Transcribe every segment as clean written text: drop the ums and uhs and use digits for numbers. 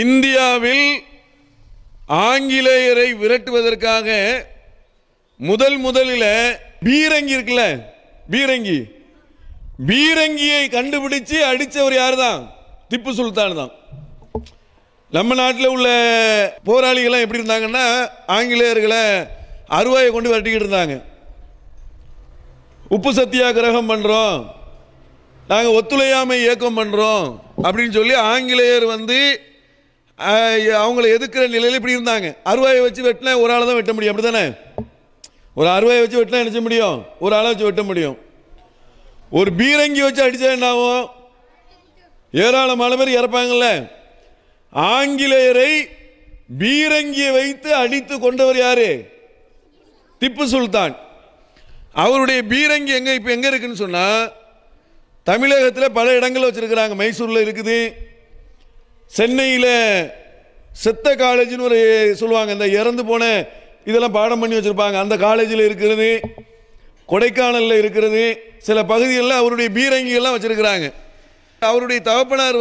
இந்தியாவில் ஆங்கிலேயரை விரட்டுவதற்காக முதலில் பீரங்கி இருக்குல்ல, பீரங்கியை கண்டுபிடிச்சு அடித்தவர் யார் தான்? திப்பு சுல்தான் தான். நம்ம நாட்டில் உள்ள போராளிகள் எப்படி இருந்தாங்கன்னா, ஆங்கிலேயர்களை அருவாயை கொண்டு விரட்டிக்கிட்டு இருந்தாங்க. உப்பு சத்தியாகிரகம் பண்ணுறோம், நாங்கள் ஒத்துழையாமை இயக்கம் பண்ணுறோம் அப்படின்னு சொல்லி ஆங்கிலேயர் அவங்கள எதிர்க்கிற நிலையில் இப்படி இருந்தாங்க. அருவாயை வச்சு வெட்டினா ஒரு ஆளை தான் வெட்ட முடியும், அப்படி தானே? ஒரு அருவாயை வச்சு வெட்டினா என்ன செய்ய முடியும்? ஒரு ஆளை வச்சு வெட்ட முடியும். ஒரு பீரங்கி வச்சு அடித்தா என்ன ஆகும்? ஏராளமான பேர் இறப்பாங்கல்ல. ஆங்கிலேயரை பீரங்கியை வைத்து அடித்து கொண்டவர் யாரு? திப்பு சுல்தான். அவருடைய பீரங்கி இப்போ எங்கே இருக்குன்னு சொன்னால், தமிழகத்தில் பல இடங்கள் வச்சிருக்கிறாங்க. மைசூரில் இருக்குது, சென்னையில் செத்த காலேஜ்னு ஒரு சொல்லுவாங்க, இந்த இறந்து போன இதெல்லாம் பாடம் பண்ணி வச்சுருப்பாங்க, அந்த காலேஜில் இருக்கிறது, கொடைக்கானலில் இருக்கிறது, சில பகுதிகளில் அவருடைய பீரங்கிகள்லாம் வச்சுருக்கிறாங்க. அவருடைய தகப்பனார்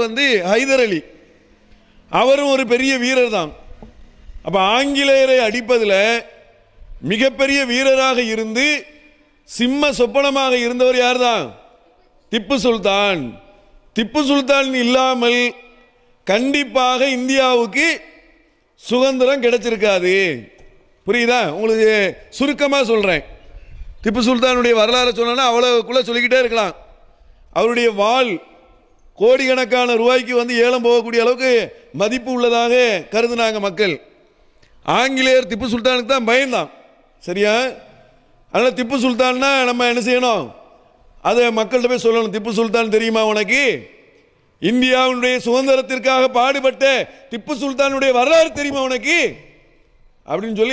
ஹைதர் அலி, அவரும் ஒரு பெரிய வீரர் தான். அப்போ ஆங்கிலேயரை அடிப்பதில் மிகப்பெரிய வீரராக இருந்து சிம்ம சொப்பனமாக இருந்தவர் யார் தான்? திப்பு சுல்தான். திப்பு சுல்தான் இல்லாமல் கண்டிப்பாக இந்தியாவுக்கு சுதந்திரம் கிடைச்சிருக்காது. புரியுதா உங்களுக்கு? சுருக்கமாக சொல்கிறேன். திப்பு சுல்தானுடைய வரலாறு சொன்னா அவ்வளவுக்குள்ள சொல்லிக்கிட்டே இருக்கலாம். அவருடைய வாள் கோடிக்கணக்கான ரூபாய்க்கு ஏலம் போகக்கூடிய அளவுக்கு மதிப்பு உள்ளதாக கருதுனாங்க மக்கள். ஆங்கிலேயர் திப்பு சுல்தானுக்கு தான் பயந்தான். சரியா? அதனால் திப்பு சுல்தான்னா நம்ம என்ன செய்யணும்? அதை மக்கள்கிட்ட போய் சொல்லணும். திப்பு சுல்தான் தெரியுமா உனக்கு? இந்தியாவுடைய சுதந்திரத்திற்காக பாடுபட்ட திப்பு சுல்தானுடைய வரலாறு தெரியுமா உனக்கு அப்படின்னு சொல்லி